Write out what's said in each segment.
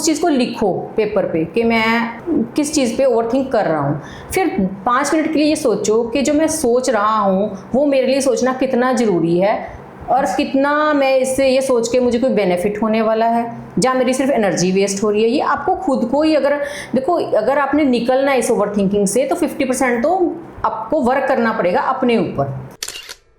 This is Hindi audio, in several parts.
उस चीज़ को लिखो पेपर पे कि मैं किस चीज़ पे ओवरथिंक कर रहा हूँ। फिर 5 मिनट के लिए ये सोचो कि जो मैं सोच रहा हूँ वो मेरे लिए सोचना कितना ज़रूरी है और कितना मैं इससे ये सोच के मुझे कोई बेनिफिट होने वाला है, जहाँ मेरी सिर्फ एनर्जी वेस्ट हो रही है। ये आपको खुद को ही अगर देखो, अगर आपने निकलना है इस ओवरथिंकिंग से तो 50% तो आपको वर्क करना पड़ेगा अपने ऊपर,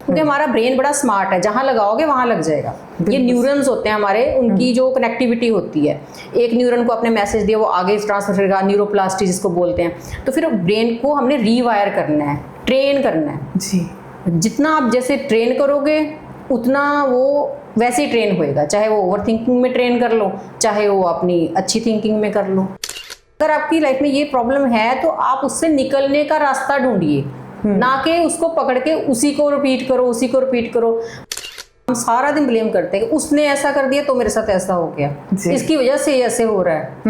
क्योंकि हमारा ब्रेन बड़ा स्मार्ट है, जहाँ लगाओगे वहाँ लग जाएगा। ये न्यूरॉन्स होते हैं हमारे, उनकी जो कनेक्टिविटी होती है, एक न्यूरॉन को आपने मैसेज दिया वो आगे ट्रांसफर करेगा, न्यूरोप्लास्टी जिसको बोलते हैं। तो फिर ब्रेन को हमने रीवायर करना है, ट्रेन करना है जी। जितना आप जैसे ट्रेन करोगे उतना वो वैसे ही ट्रेन होएगा, चाहे वो ओवर थिंकिंग में ट्रेन कर लो, चाहे वो अपनी अच्छी थिंकिंग में कर लो। अगर आपकी लाइफ में ये प्रॉब्लम है तो आप उससे निकलने का रास्ता ढूंढिए, ना कि उसको पकड़ के उसी को रिपीट करो। हम सारा दिन ब्लेम करते हैं कि उसने ऐसा कर दिया तो मेरे साथ ऐसा हो गया, इसकी वजह से ऐसे हो रहा है,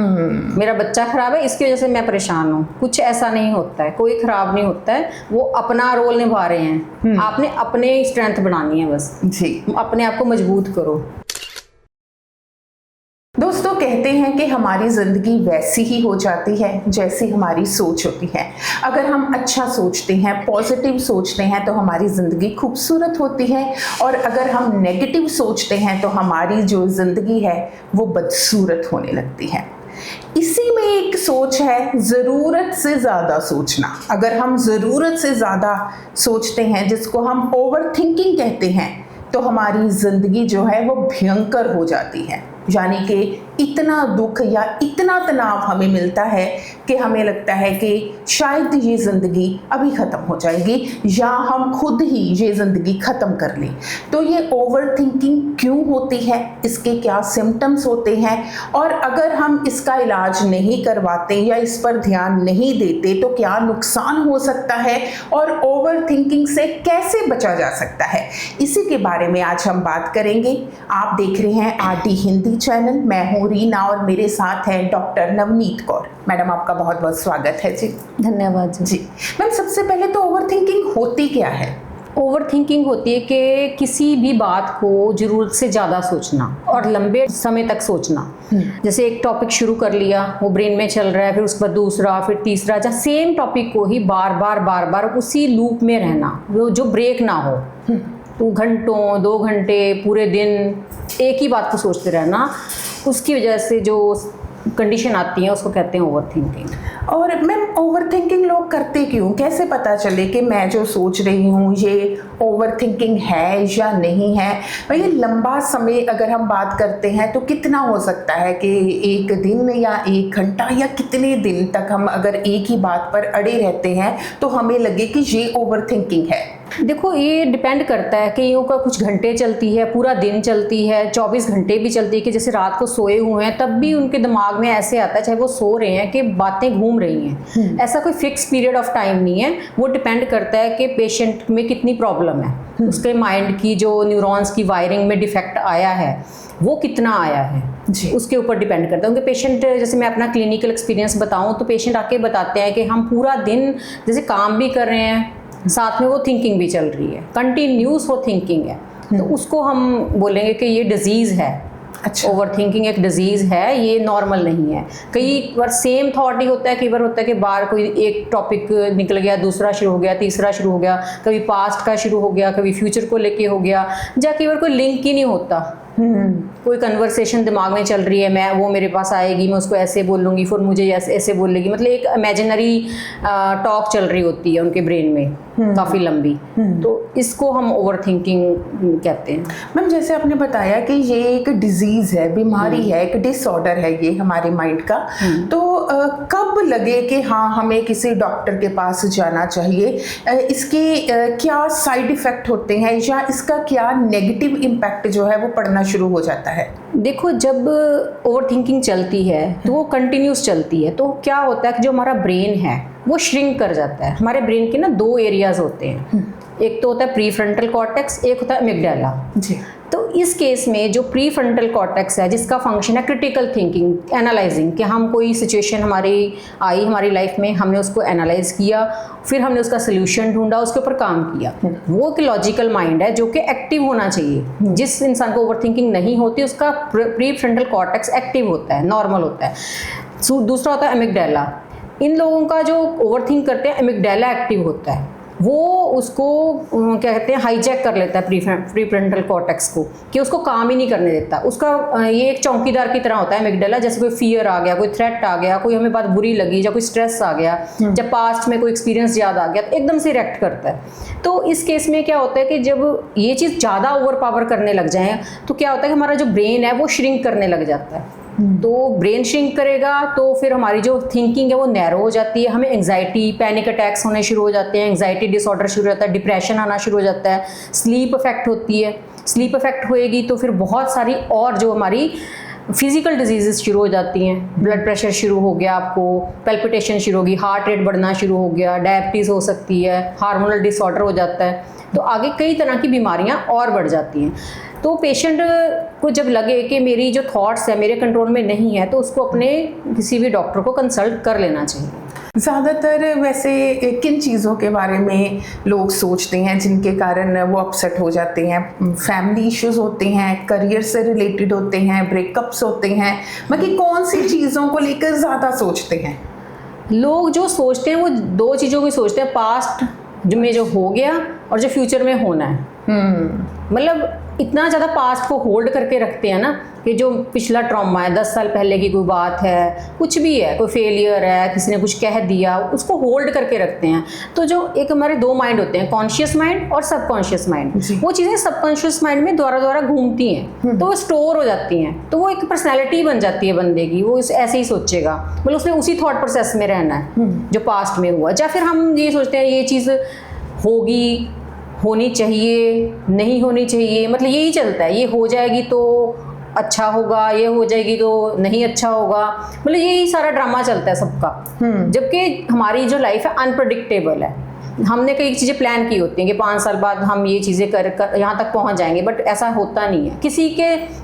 मेरा बच्चा खराब है इसकी वजह से मैं परेशान हूँ। कुछ ऐसा नहीं होता है, कोई खराब नहीं होता है, वो अपना रोल निभा रहे हैं। आपने अपने स्ट्रेंथ बनानी है बस जी, अपने आप को मजबूत करो। दोस्तों कहते हैं कि हमारी ज़िंदगी वैसी ही हो जाती है जैसी हमारी सोच होती है। अगर हम अच्छा सोचते हैं, पॉजिटिव सोचते हैं तो हमारी ज़िंदगी खूबसूरत होती है, और अगर हम नेगेटिव सोचते हैं तो हमारी जो ज़िंदगी है वो बदसूरत होने लगती है। इसी में एक सोच है ज़रूरत से ज़्यादा सोचना। अगर हम ज़रूरत से ज़्यादा सोचते हैं, जिसको हम ओवर थिंकिंग कहते हैं, तो हमारी ज़िंदगी जो है वो भयंकर हो जाती है। यानी कि इतना दुख या इतना तनाव हमें मिलता है कि हमें लगता है कि शायद ये ज़िंदगी अभी ख़त्म हो जाएगी, या हम खुद ही ये ज़िंदगी ख़त्म कर लें। तो ये ओवर थिंकिंग क्यों होती है, इसके क्या सिम्टम्स होते हैं, और अगर हम इसका इलाज नहीं करवाते या इस पर ध्यान नहीं देते तो क्या नुकसान हो सकता है, और ओवर थिंकिंग से कैसे बचा जा सकता है, इसी के बारे में आज हम बात करेंगे। आप देख रहे हैं आरडी हिंदी चैनल। मैं हूँ रीना और मेरे साथ हैं डॉक्टर नवनीत कौर। मैडम आपका बहुत बहुत स्वागत है जी। धन्यवाद जी। मैम सबसे पहले तो ओवर थिंकिंग होती क्या है? ओवर थिंकिंग होती है कि किसी भी बात को ज़रूरत से ज़्यादा सोचना और लंबे समय तक सोचना। जैसे एक टॉपिक शुरू कर लिया, वो ब्रेन में चल रहा है, फिर उसके बाद दूसरा, फिर तीसरा, जहाँ सेम टॉपिक को ही बार बार उसी लूप में रहना, वो जो ब्रेक ना हो। तो घंटों, 2 घंटे, पूरे दिन एक ही बात को सोचते रहना, उसकी वजह से जो कंडीशन आती है उसको कहते हैं ओवर थिंकिंग। और मैम ओवर थिंकिंग लोग करते क्यों? कैसे पता चले कि मैं जो सोच रही हूँ ये ओवर थिंकिंग है या नहीं है? भाई लंबा समय अगर हम बात करते हैं तो कितना हो सकता है कि 1 दिन या 1 घंटा या कितने दिन तक हम अगर एक ही बात पर अड़े रहते हैं तो हमें लगे कि ये ओवर थिंकिंग है? देखो ये डिपेंड करता है कि यूँ का कुछ घंटे चलती है, पूरा दिन चलती है, 24 घंटे भी चलती है, कि जैसे रात को सोए हुए हैं तब भी उनके दिमाग में ऐसे आता है, चाहे वो सो रहे हैं, कि बातें घूम रही हैं। ऐसा कोई फिक्स पीरियड ऑफ टाइम नहीं है, वो डिपेंड करता है कि पेशेंट में कितनी प्रॉब्लम है, उसके माइंड की जो न्यूरॉन्स की वायरिंग में डिफेक्ट आया है वो कितना आया है जी, उसके ऊपर डिपेंड करता है। उनके पेशेंट, जैसे मैं अपना क्लिनिकल एक्सपीरियंस बताऊँ तो पेशेंट आके बताते हैं कि हम पूरा दिन जैसे काम भी कर रहे हैं, साथ में वो थिंकिंग भी चल रही है, कंटिन्यूस वो थिंकिंग है, तो उसको हम बोलेंगे कि ये डिजीज़ है। अच्छा। ओवर थिंकिंग एक डिजीज़ है, ये नॉर्मल नहीं है। कई बार सेम थॉट ही होता है, कई बार होता है कि बार कोई एक टॉपिक निकल गया, दूसरा शुरू हो गया, तीसरा शुरू हो गया, कभी पास्ट का शुरू हो गया, कभी फ्यूचर को लेके हो गया, या कई बार कोई लिंक ही नहीं होता। कोई कन्वर्सेशन दिमाग में चल रही है, मैं वो मेरे पास आएगी, मैं उसको ऐसे बोलूँगी, फिर मुझे ऐसे बोलेगी, मतलब एक इमेजिनरी टॉक चल रही होती है उनके ब्रेन में काफ़ी लंबी। तो इसको हम ओवर थिंकिंग कहते हैं। मैम जैसे आपने बताया कि ये एक डिजीज़ है, बीमारी है, एक डिसऑर्डर है ये हमारे माइंड का, तो कब लगे कि हाँ हमें किसी डॉक्टर के पास जाना चाहिए? इसके क्या साइड इफ़ेक्ट होते हैं, या इसका क्या नेगेटिव इम्पैक्ट जो है वो पड़ना शुरू हो जाता है? देखो जब ओवर थिंकिंग चलती है तो वो कंटिन्यूस चलती है, तो क्या होता है कि जो हमारा ब्रेन है वो श्रिंक कर जाता है। हमारे ब्रेन के ना 2 एरियाज होते हैं, एक तो होता है प्री फ्रंटल कॉर्टेक्स, एक होता है एमिग्डाला। जी। तो इस केस में जो प्री फ्रंटल कॉर्टेक्स है, जिसका फंक्शन है क्रिटिकल थिंकिंग, एनालाइजिंग, कि हम कोई सिचुएशन हमारी आई हमारी लाइफ में, हमने उसको एनालाइज किया, फिर हमने उसका सोल्यूशन ढूंढा, उसके ऊपर काम किया, वो एक लॉजिकल माइंड है जो कि एक्टिव होना चाहिए। जिस इंसान को ओवरथिंकिंग नहीं होती उसका प्री फ्रंटल कॉर्टेक्स एक्टिव होता है, नॉर्मल होता है। दूसरा होता है एमिगडाला। इन लोगों का जो ओवरथिंक करते हैं एमिगडाला एक्टिव होता है, वो उसको क्या कहते हैं हाईजैक कर लेता है प्री फ्रंटल कॉर्टेक्स को, कि उसको काम ही नहीं करने देता। उसका ये एक चौकीदार की तरह होता है एमिगडाला। जैसे कोई फियर आ गया, कोई थ्रेट आ गया, कोई हमें बात बुरी लगी, या कोई स्ट्रेस आ गया, जब पास्ट में कोई एक्सपीरियंस याद आ गया, तो एकदम से रिएक्ट करता है। तो इस केस में क्या होता है कि जब ये चीज़ ज़्यादा ओवर पावर करने लग जाए तो क्या होता है कि हमारा जो ब्रेन है वो श्रिंक करने लग जाता है। तो ब्रेन श्रिंक करेगा तो फिर हमारी जो थिंकिंग है वो नैरो हो जाती है, हमें एंग्जाइटी, पैनिक अटैक्स होने शुरू हो जाते हैं, एंग्जाइटी डिसऑर्डर शुरू हो जाता है, डिप्रेशन आना शुरू हो जाता है, स्लीप इफेक्ट होती है। स्लीप इफेक्ट होएगी तो फिर बहुत सारी और जो हमारी फिजिकल डिजीजेस शुरू हो जाती हैं। ब्लड प्रेशर शुरू हो गया, आपको पैल्पिटेशन शुरू होगी, हार्ट रेट बढ़ना शुरू हो गया, डायबिटीज़ हो सकती है, हार्मोनल डिसऑर्डर हो जाता है, तो आगे कई तरह की बीमारियां और बढ़ जाती हैं। तो पेशेंट को जब लगे कि मेरी जो थॉट्स है मेरे कंट्रोल में नहीं है, तो उसको अपने किसी भी डॉक्टर को कंसल्ट कर लेना चाहिए। ज़्यादातर वैसे किन चीज़ों के बारे में लोग सोचते हैं जिनके कारण वो अपसेट हो जाते हैं? फैमिली इश्यूज होते हैं, करियर से रिलेटेड होते हैं, ब्रेकअप्स होते हैं, मतलब कौन सी चीज़ों को लेकर ज़्यादा सोचते हैं? लोग जो सोचते हैं वो दो चीज़ों की सोचते हैं, पास्ट जो में जो हो गया और जो फ्यूचर में होना है। मतलब इतना ज़्यादा पास्ट को होल्ड करके रखते हैं ना, कि जो पिछला ट्रॉमा है, 10 साल पहले की कोई बात है, कुछ भी है, कोई फेलियर है, किसी ने कुछ कह दिया, उसको होल्ड करके रखते हैं। तो जो एक हमारे दो माइंड होते हैं, कॉन्शियस माइंड और सबकॉन्शियस माइंड, वो चीज़ें सबकॉन्शियस माइंड में द्वारा द्वारा घूमती हैं, तो वो स्टोर हो जाती हैं, तो वो एक पर्सनैलिटी बन जाती है बंदे की। वो ऐसे ही सोचेगा, मतलब उसने उसी थॉट प्रोसेस में रहना है जो पास्ट में हुआ। या फिर हम ये सोचते हैं ये चीज़ होगी, होनी चाहिए, नहीं होनी चाहिए, मतलब यही चलता है, ये हो जाएगी तो अच्छा होगा, ये हो जाएगी तो नहीं अच्छा होगा, मतलब यही सारा ड्रामा चलता है सबका। जबकि हमारी जो लाइफ है अनप्रडिक्टेबल है। हमने कई चीज़ें प्लान की होती हैं कि 5 साल बाद हम ये चीज़ें कर यहाँ तक पहुँच जाएंगे, बट ऐसा होता नहीं है,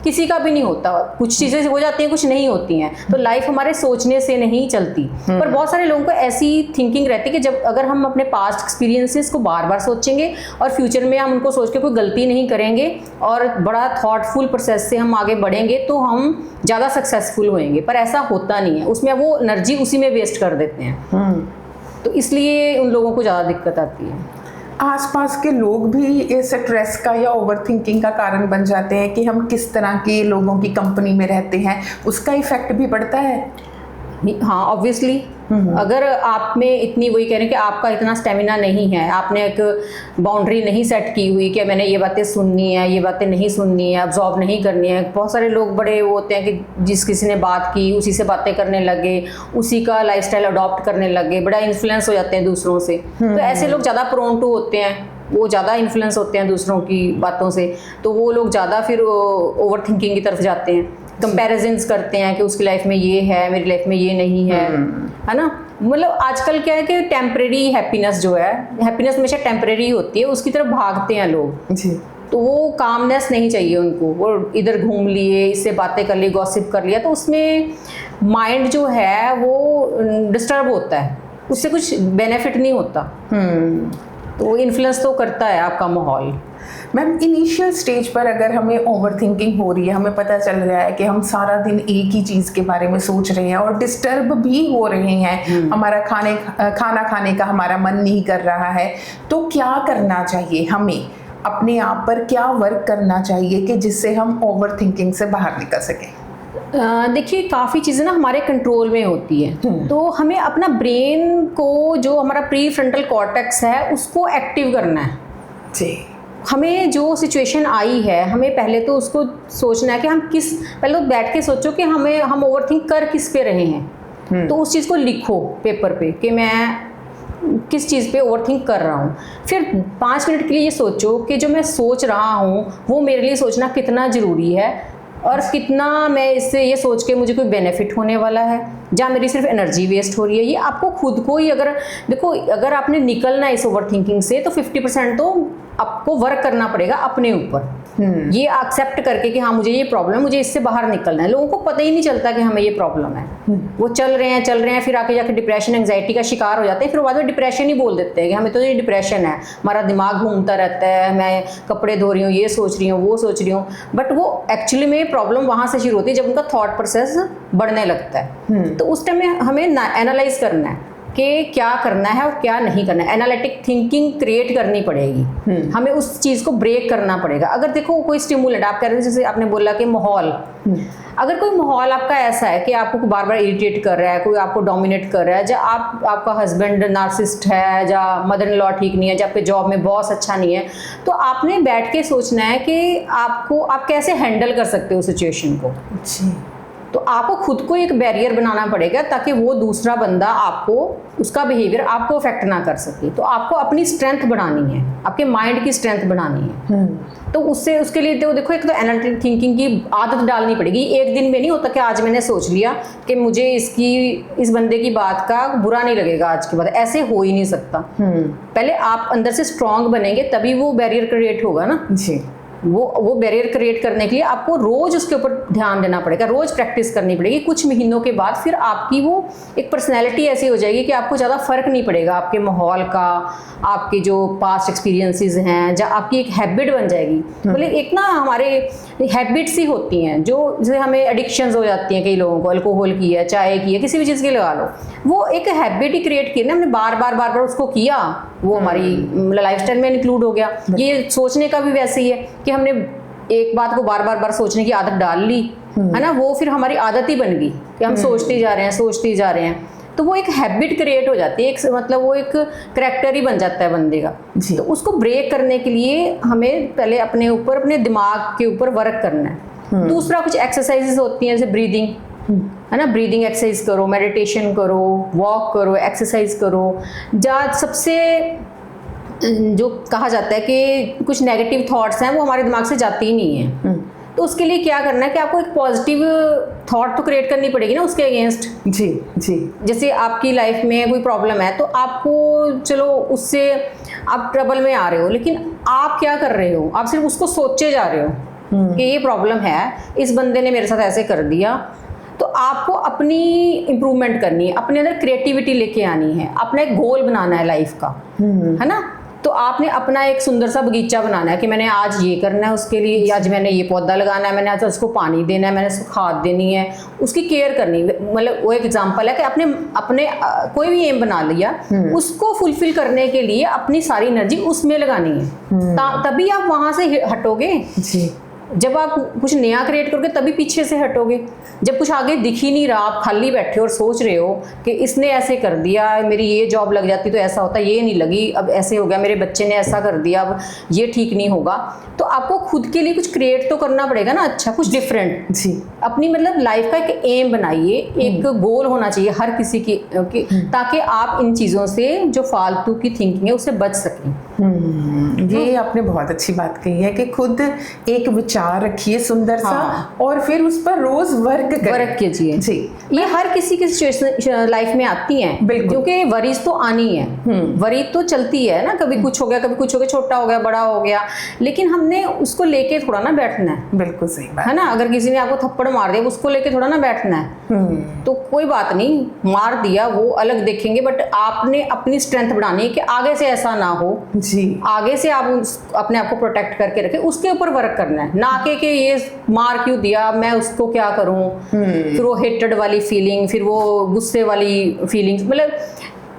किसी का भी नहीं होता। कुछ चीज़ें हो जाती हैं, कुछ नहीं होती हैं। तो लाइफ हमारे सोचने से नहीं चलती। पर बहुत सारे लोगों को ऐसी थिंकिंग रहती है कि जब अगर हम अपने पास्ट एक्सपीरियंसेस को बार बार सोचेंगे और फ्यूचर में हम उनको सोच के कोई गलती नहीं करेंगे और बड़ा थॉटफुल प्रोसेस से हम आगे बढ़ेंगे तो हम ज़्यादा सक्सेसफुल होएंगे। पर ऐसा होता नहीं है, उसमें वो एनर्जी उसी में वेस्ट कर देते हैं। तो इसलिए उन लोगों को ज़्यादा दिक्कत आती है। आसपास के लोग भी स्ट्रेस का या ओवरथिंकिंग का कारण बन जाते हैं कि हम किस तरह के लोगों की कंपनी में रहते हैं, उसका इफेक्ट भी पड़ता है। हाँ, ऑब्वियसली। अगर आप में इतनी, वही कह रहे हैं कि आपका इतना स्टेमिना नहीं है, आपने एक बाउंड्री नहीं सेट की हुई कि मैंने ये बातें सुननी है, ये बातें नहीं सुननी है, अब्जॉर्ब नहीं करनी है। बहुत सारे लोग बड़े वो होते हैं कि जिस किसी ने बात की उसी से बातें करने लगे, उसी का लाइफस्टाइल अडॉप्ट करने लगे, बड़ा इन्फ्लुएंस हो जाते हैं दूसरों से। तो ऐसे लोग ज़्यादा प्रोन टू होते हैं, वो ज़्यादा इन्फ्लुएंस होते हैं दूसरों की बातों से, तो वो लोग ज़्यादा फिर ओवर थिंकिंग की तरफ जाते हैं। कंपैरिजन्स करते हैं कि उसकी लाइफ में ये है, मेरी लाइफ में ये नहीं है ना। मतलब आजकल क्या है कि टेम्परेरी हैप्पीनेस जो है, हैप्पीनेस हमेशा टेम्परेरी होती है, उसकी तरफ भागते हैं लोग जी। तो वो कामनेस नहीं चाहिए उनको, वो इधर घूम लिए, इससे बातें कर ली, गॉसिप कर लिया, तो उसमें माइंड जो है वो डिस्टर्ब होता है, उससे कुछ बेनिफिट नहीं होता। तो इन्फ्लुएंस तो करता है आपका माहौल। मैम, इनिशियल स्टेज पर अगर हमें ओवरथिंकिंग हो रही है, हमें पता चल रहा है कि हम सारा दिन एक ही चीज़ के बारे में सोच रहे हैं और डिस्टर्ब भी हो रहे हैं, हमारा खाना खाने का हमारा मन नहीं कर रहा है, तो क्या करना चाहिए हमें? अपने आप पर क्या वर्क करना चाहिए कि जिससे हम ओवरथिंकिंग से बाहर निकल सकें? देखिए, काफ़ी चीज़ें ना हमारे कंट्रोल में होती है, तो हमें अपना ब्रेन को, जो हमारा प्री फ्रंटल कॉर्टेक्स है, उसको एक्टिव करना है जी। हमें जो सिचुएशन आई है, हमें पहले तो उसको सोचना है कि हम पहले तो बैठ के सोचो कि हम ओवरथिंक कर किस पे रहे हैं। तो उस चीज़ को लिखो पेपर पे कि मैं किस चीज़ पे ओवरथिंक कर रहा हूँ। फिर 5 मिनट के लिए ये सोचो कि जो मैं सोच रहा हूँ वो मेरे लिए सोचना कितना ज़रूरी है और कितना मैं इससे ये सोच के मुझे कोई बेनिफिट होने वाला है, या मेरी सिर्फ एनर्जी वेस्ट हो रही है। ये आपको खुद को ही, अगर देखो, अगर आपने निकलना है इस ओवरथिंकिंग से, तो 50% तो आपको वर्क करना पड़ेगा अपने ऊपर। ये एक्सेप्ट करके कि हाँ मुझे ये प्रॉब्लम है, मुझे इससे बाहर निकलना है। लोगों को पता ही नहीं चलता कि हमें ये प्रॉब्लम है, वो चल रहे हैं फिर आके जाके डिप्रेशन एंग्जाइटी का शिकार हो जाते हैं, फिर बाद में डिप्रेशन ही बोल देते हैं कि हमें तो ये डिप्रेशन है, हमारा दिमाग घूमता रहता है, मैं कपड़े धो रही हूँ, ये सोच रही हूँ, वो सोच रही हूँ। बट वो एक्चुअली में प्रॉब्लम वहाँ से शुरू होती है जब उनका थॉट प्रोसेस बढ़ने लगता है। तो उस टाइम में हमें एनालाइज करना है कि क्या करना है और क्या नहीं करना है। एनालिटिक थिंकिंग क्रिएट करनी पड़ेगी, हमें उस चीज़ को ब्रेक करना पड़ेगा। अगर देखो कोई स्टिमुलेंट आप कह रहे थे, जैसे आपने बोला कि माहौल, अगर कोई माहौल आपका ऐसा है कि आपको बार बार इरिटेट कर रहा है, कोई आपको डोमिनेट कर रहा है, या आपका हस्बैंड नार्सिसिस्ट है, या मदर इन लॉ ठीक नहीं है, या आपके जॉब में बॉस अच्छा नहीं है, तो आपने बैठ के सोचना है कि आप कैसे हैंडल कर सकते हो सिचुएशन को। तो आपको खुद को एक बैरियर बनाना पड़ेगा ताकि वो दूसरा बंदा आपको, उसका बिहेवियर आपको अफेक्ट ना कर सके। तो आपको अपनी स्ट्रेंथ बढ़ानी है, आपके माइंड की स्ट्रेंथ बढ़ानी है। तो उसके लिए तो देखो, एक तो एनालिटिक थिंकिंग की आदत डालनी पड़ेगी। एक दिन में नहीं होता कि आज मैंने सोच लिया कि मुझे इस बंदे की बात का बुरा नहीं लगेगा आज के बाद, ऐसे हो ही नहीं सकता। पहले आप अंदर से स्ट्रांग बनेंगे तभी वो बैरियर क्रिएट होगा ना जी। वो बैरियर क्रिएट करने के लिए आपको रोज उसके ऊपर ध्यान देना पड़ेगा, रोज प्रैक्टिस करनी पड़ेगी। कुछ महीनों के बाद फिर आपकी वो एक पर्सनैलिटी ऐसी हो जाएगी कि आपको ज़्यादा फर्क नहीं पड़ेगा आपके माहौल का, आपके जो पास्ट एक्सपीरियंसेस हैं, या आपकी एक हैबिट बन जाएगी। मतलब एक ना हमारे हैबिट्स ही होती हैं जो, जैसे हमें एडिक्शंस हो जाती हैं कई लोगों को, अल्कोहल की है, चाय की है, किसी भी चीज़ की लगा लो, वो एक हैबिट ही क्रिएट की ना, हमने बार बार उसको किया, वो हमारी लाइफस्टाइल में इंक्लूड हो गया। ये सोचने का भी वैसे ही है कि हमने एक बात को बार बार सोचने की आदत डाल ली है ना, वो फिर हमारी आदत ही बन गई कि हम सोचते जा रहे हैं। तो वो एक हैबिट क्रिएट हो जाती है, मतलब वो एक करैक्टर ही बन जाता है बंदे का। तो उसको ब्रेक करने के लिए हमें पहले अपने दिमाग के ऊपर वर्क करना है। दूसरा कुछ एक्सरसाइजेस होती हैं, जैसे ब्रीदिंग है ना, ब्रीदिंग एक्सरसाइज करो, मेडिटेशन करो, वॉक करो, एक्सरसाइज करो। सबसे जो कहा जाता है कि कुछ नेगेटिव थॉट्स हैं वो हमारे दिमाग से जाती ही नहीं है। तो उसके लिए क्या करना है कि आपको एक पॉजिटिव थॉट तो क्रिएट करनी पड़ेगी ना उसके अगेंस्ट। जी। जैसे आपकी लाइफ में कोई प्रॉब्लम है तो आपको, चलो उससे आप ट्रबल में आ रहे हो, लेकिन आप क्या कर रहे हो, आप सिर्फ उसको सोचे जा रहे हो कि ये प्रॉब्लम है, इस बंदे ने मेरे साथ ऐसे कर दिया। तो आपको अपनी इम्प्रूवमेंट करनी है, अपने अंदर क्रिएटिविटी लेके आनी है, अपना एक गोल बनाना है लाइफ का, है ना। तो आपने अपना एक सुंदर सा बगीचा बनाना है कि मैंने आज ये करना है, उसके लिए आज मैंने ये पौधा लगाना है, मैंने आज उसको पानी देना है, मैंने उसको खाद देनी है, उसकी केयर करनी है। मतलब वो एक एग्जांपल है कि अपने कोई भी एम बना लिया, उसको फुलफिल करने के लिए अपनी सारी एनर्जी उसमें लगानी है, तभी आप वहाँ से हटोगे जी। जब आप कुछ नया क्रिएट करोगे तभी पीछे से हटोगे। जब कुछ आगे दिख ही नहीं रहा, आप खाली बैठे और सोच रहे हो कि इसने ऐसे कर दिया, मेरी ये जॉब लग जाती तो ऐसा होता, ये नहीं लगी, अब ऐसे हो गया, मेरे बच्चे ने ऐसा कर दिया, अब ये ठीक नहीं होगा। तो आपको खुद के लिए कुछ क्रिएट तो करना पड़ेगा ना, अच्छा कुछ डिफरेंट जी। अपनी मतलब लाइफ का एक एम बनाइए, एक गोल होना चाहिए हर किसी की, ताकि आप इन चीज़ों से जो फालतू की थिंकिंग है उससे बच सकें। ये आपने बहुत अच्छी बात कही है कि खुद एक विचार रखिए सुंदर सा, और फिर उस पर रोज वर्क कीजिए जी। ये हर किसी की सिचुएशन लाइफ में आती हैं, क्योंकि वरीज तो आनी है, वरी तो चलती है ना, कभी कुछ हो गया, कभी कुछ हो गया, छोटा हो गया, बड़ा हो गया, लेकिन हमने उसको लेके थोड़ा ना बैठना है। बिल्कुल सही बात है ना। अगर किसी ने आपको थप्पड़ मार दिया, उसको लेके थोड़ा ना बैठना है। तो कोई बात नहीं, मार दिया वो अलग देखेंगे, बट आपने अपनी स्ट्रेंथ बढ़ानी है कि आगे से ऐसा ना हो जी। आगे से आप अपने आप को प्रोटेक्ट करके रखें, उसके ऊपर वर्क करना है, ना कि ये मार क्यों दिया, मैं उसको क्या करूं, फिर वो हेटेड वाली फीलिंग, फिर वो गुस्से वाली फीलिंग्स, मतलब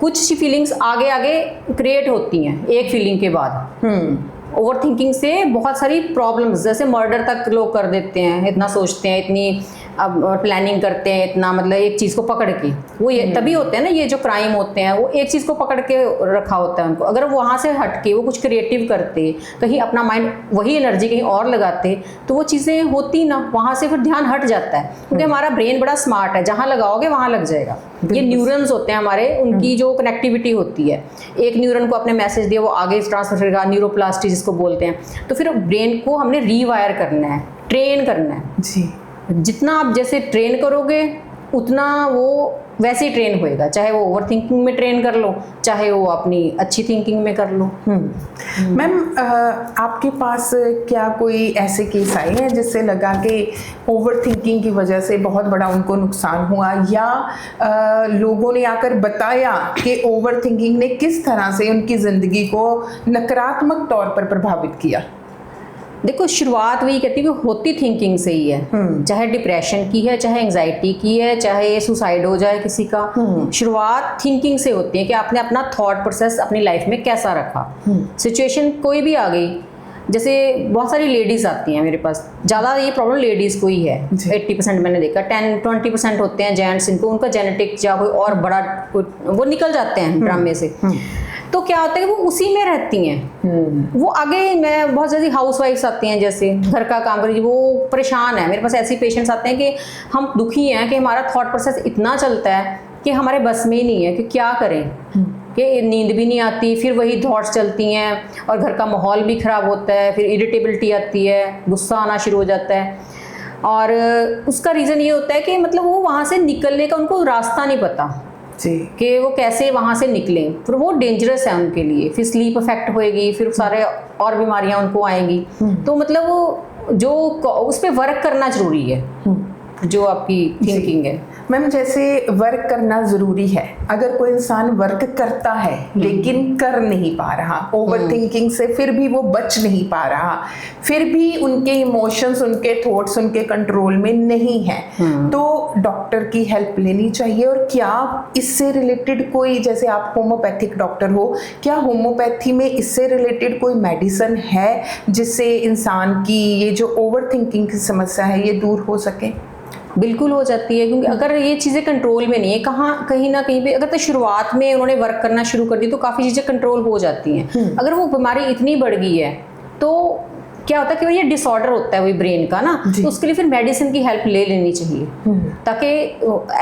कुछ सी फीलिंग्स आगे आगे क्रिएट होती हैं एक फीलिंग के बाद। ओवर थिंकिंग से बहुत सारी प्रॉब्लम्स, जैसे मर्डर तक लोग कर देते हैं, इतना सोचते हैं, इतनी अब प्लानिंग करते हैं, इतना मतलब एक चीज़ को पकड़ के, वो ये तभी होते हैं ना, ये जो क्राइम होते हैं वो एक चीज़ को पकड़ के रखा होता है उनको। अगर वहाँ से हट के वो कुछ क्रिएटिव करते, कहीं अपना माइंड वही एनर्जी कहीं और लगाते, तो वो चीज़ें होती ना, वहाँ से फिर ध्यान हट जाता है, क्योंकि हमारा ब्रेन बड़ा स्मार्ट है, जहाँ लगाओगे वहाँ लग जाएगा। ये न्यूरॉन्स होते हैं हमारे, उनकी जो कनेक्टिविटी होती है, एक न्यूरॉन को आपने मैसेज दिया, वो आगे ट्रांसफर करेगा, न्यूरोप्लास्टी जिसको बोलते हैं। तो फिर ब्रेन को हमने रीवायर करना है, ट्रेन करना है जी। जितना आप जैसे ट्रेन करोगे उतना वो वैसे ही ट्रेन होएगा, चाहे वो ओवर थिंकिंग में ट्रेन कर लो, चाहे वो अपनी अच्छी थिंकिंग में कर लो। मैम आपके पास क्या कोई ऐसे केस आए हैं जिससे लगा कि ओवर थिंकिंग की वजह से बहुत बड़ा उनको नुकसान हुआ, या लोगों ने आकर बताया कि ओवर थिंकिंग ने किस तरह से उनकी ज़िंदगी को नकारात्मक तौर पर प्रभावित किया? देखो, शुरुआत वही कहती है कि होती थिंकिंग से ही है, चाहे डिप्रेशन की है, चाहे एंजाइटी की है, चाहे सुसाइड हो जाए किसी का, शुरुआत थिंकिंग से होती है कि आपने अपना थॉट प्रोसेस अपनी लाइफ में कैसा रखा। सिचुएशन कोई भी आ गई, जैसे बहुत सारी लेडीज आती हैं मेरे पास, ज़्यादा ये प्रॉब्लम लेडीज़ को ही है, 80% मैंने देखा, 10-20% होते हैं जेंट्स, इनको उनका जेनेटिक या कोई और बड़ा वो निकल जाते हैं ड्रामे से। तो क्या होता है कि वो उसी में रहती हैं, वो आगे, मैं बहुत ज़्यादा हाउस वाइफ्स आती हैं, जैसे घर का काम करी, वो परेशान है। मेरे पास ऐसे पेशेंट्स आते हैं कि हम दुखी हैं कि हमारा थॉट प्रोसेस इतना चलता है कि हमारे बस में ही नहीं है कि क्या करें, कि नींद भी नहीं आती, फिर वही थॉट्स चलती हैं, और घर का माहौल भी ख़राब होता है, फिर इरिटेबिलिटी आती है, गुस्सा आना शुरू हो जाता है। और उसका रीज़न ये होता है कि मतलब वो वहाँ से निकलने का उनको रास्ता नहीं पता कि वो कैसे वहाँ से निकलें, फिर वो डेंजरस है उनके लिए, फिर स्लीप इफेक्ट होएगी, फिर सारे और बीमारियाँ उनको आएंगी। तो मतलब वो जो उस पर वर्क करना ज़रूरी है, जो आपकी थिंकिंग है। मैम, जैसे वर्क करना ज़रूरी है, अगर कोई इंसान वर्क करता है लेकिन कर नहीं पा रहा, ओवर थिंकिंग से फिर भी वो बच नहीं पा रहा, फिर भी उनके इमोशंस, उनके थॉट्स उनके कंट्रोल में नहीं है, तो डॉक्टर की हेल्प लेनी चाहिए। और क्या इससे रिलेटेड कोई, जैसे आप होम्योपैथिक डॉक्टर हो, क्या होम्योपैथी में इससे रिलेटेड कोई मेडिसिन है जिससे इंसान की ये जो ओवर थिंकिंग की समस्या है ये दूर हो सके? बिल्कुल हो जाती है, क्योंकि अगर ये चीज़ें कंट्रोल में नहीं है, कहीं ना कहीं पे अगर तो शुरुआत में उन्होंने वर्क करना शुरू कर दी तो काफ़ी चीज़ें कंट्रोल हो जाती हैं। अगर वो बीमारी इतनी बढ़ गई है तो क्या होता है कि ये डिसऑर्डर होता है वही ब्रेन का ना, तो उसके लिए फिर मेडिसिन की हेल्प ले लेनी चाहिए, ताकि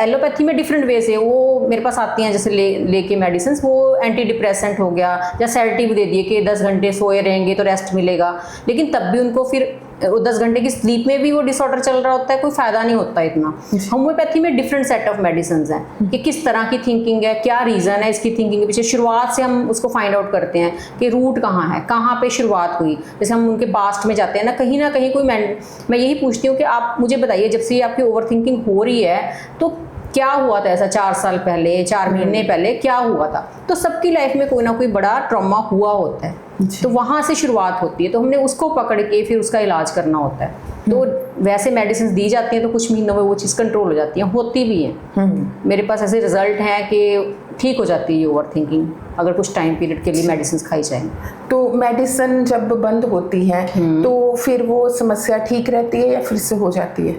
एलोपैथी में डिफरेंट वे से वो मेरे पास आती हैं, जैसे लेके मेडिसिन, वो एंटी डिप्रेसेंट हो गया या सेडेटिव दे दिए कि 10 घंटे सोए रहेंगे तो रेस्ट मिलेगा, लेकिन तब भी उनको फिर 10 घंटे की स्लीप में भी वो डिसऑर्डर चल रहा होता है, कोई फायदा नहीं होता इतना। होम्योपैथी में डिफरेंट सेट ऑफ मेडिसिन हैं कि किस तरह की थिंकिंग है, क्या रीज़न है इसकी थिंकिंग के पीछे, शुरुआत से हम उसको फाइंड आउट करते हैं कि रूट कहाँ है, कहाँ पे शुरुआत हुई। जैसे हम उनके पास्ट में जाते हैं ना, कहीं कोई मैं यही पूछती हूँ कि आप मुझे बताइए, जब से आपकी ओवर थिंकिंग हो रही है तो क्या हुआ था ऐसा 4 साल पहले, 4 महीने पहले क्या हुआ था। तो सबकी लाइफ में कोई ना कोई बड़ा ट्रॉमा हुआ होता है, तो वहाँ से शुरुआत होती है, तो हमने उसको पकड़ के फिर उसका इलाज करना होता है। तो वैसे मेडिसिन दी जाती हैं तो कुछ महीनों में वो चीज़ कंट्रोल हो जाती है, होती भी है। मेरे पास ऐसे रिजल्ट हैं कि ठीक हो जाती है ओवर थिंकिंग, अगर कुछ टाइम पीरियड के लिए मेडिसिन खाई जाए। तो मेडिसिन जब बंद होती है तो फिर वो समस्या ठीक रहती है या फिर से हो जाती है?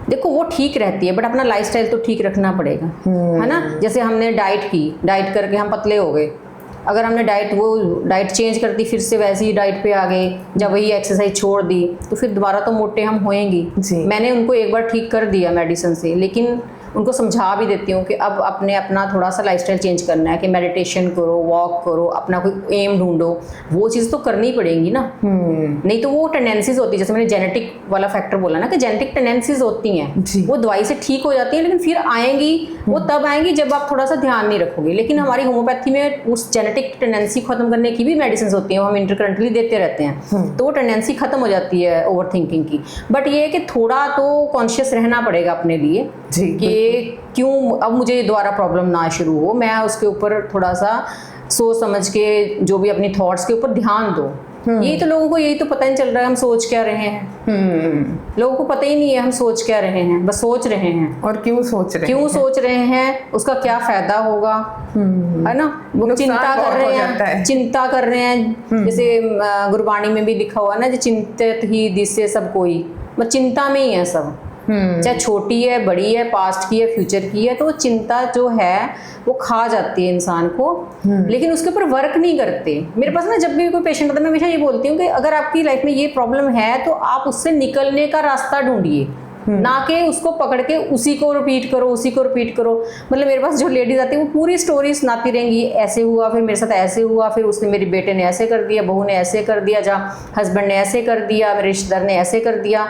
देखो, वो ठीक रहती है, बट अपना लाइफस्टाइल तो ठीक रखना पड़ेगा, है ना। जैसे हमने डाइट करके हम पतले हो गए, अगर हमने डाइट चेंज कर दी, फिर से वैसी ही डाइट पे आ गए, जब वही एक्सरसाइज छोड़ दी, तो फिर दोबारा तो मोटे हम होएंगी। मैंने उनको एक बार ठीक कर दिया मेडिसिन से, लेकिन उनको समझा भी देती हूँ कि अब अपना थोड़ा सा लाइफस्टाइल चेंज करना है, कि मेडिटेशन करो, वॉक करो, अपना कोई एम ढूंढो, वो चीज़ तो करनी पड़ेगी ना। नहीं तो वो टेंडेंसीज होती है, जैसे मैंने जेनेटिक वाला फैक्टर बोला ना, कि जेनेटिक टेंडेंसीज होती हैं, वो दवाई से ठीक हो जाती हैं, लेकिन फिर आएंगी, वो तब आएंगी जब आप थोड़ा सा ध्यान नहीं रखोगे। लेकिन हमारी होम्योपैथी में उस जेनेटिक टेंडेंसी खत्म करने की भी मेडिसिन होती हैं, वो हम इंटरकरेंटली देते रहते हैं, तो वो टेंडेंसी खत्म हो जाती है ओवर थिंकिंग की। बट ये है कि थोड़ा तो कॉन्शियस रहना पड़ेगा अपने लिए कि क्यों अब मुझे दोबारा प्रॉब्लम ना शुरू हो, मैं उसके ऊपर थोड़ा सा सोच समझ के जो भी अपनी थॉट्स के ऊपर ध्यान दो। यही तो लोगों को यही तो पता नहीं चल रहा है हम सोच क्या रहे हैं। लोगों को पता ही नहीं है हम सोच क्या रहे हैं, बस सोच रहे हैं। और क्यों सोच रहे हैं, उसका क्या फायदा होगा, है ना। वो चिंता कर रहे हैं। जैसे गुरबाणी में भी लिखा हुआ ना, जो चिंतित ही दिसे सब कोई, मतलब चिंता में ही है सब, चाहे छोटी है, बड़ी है, पास्ट की है, फ्यूचर की है, तो चिंता जो है वो खा जाती है इंसान को, लेकिन उसके ऊपर वर्क नहीं करते। मेरे पास ना जब भी कोई पेशेंट आता है, मैं हमेशा ये बोलती हूँ कि अगर आपकी लाइफ में ये प्रॉब्लम है तो आप उससे निकलने का रास्ता ढूंढिए, ना कि उसको पकड़ के उसी को रिपीट करो। मतलब मेरे पास जो लेडीज आती है वो पूरी स्टोरी सुनाती रहेंगी, ऐसे हुआ, फिर मेरे साथ ऐसे हुआ, फिर उसने मेरे बेटे ने ऐसे कर दिया, बहू ने ऐसे कर दिया, जहाँ हस्बैंड ने ऐसे कर दिया, मेरे रिश्तेदार ने ऐसे कर दिया।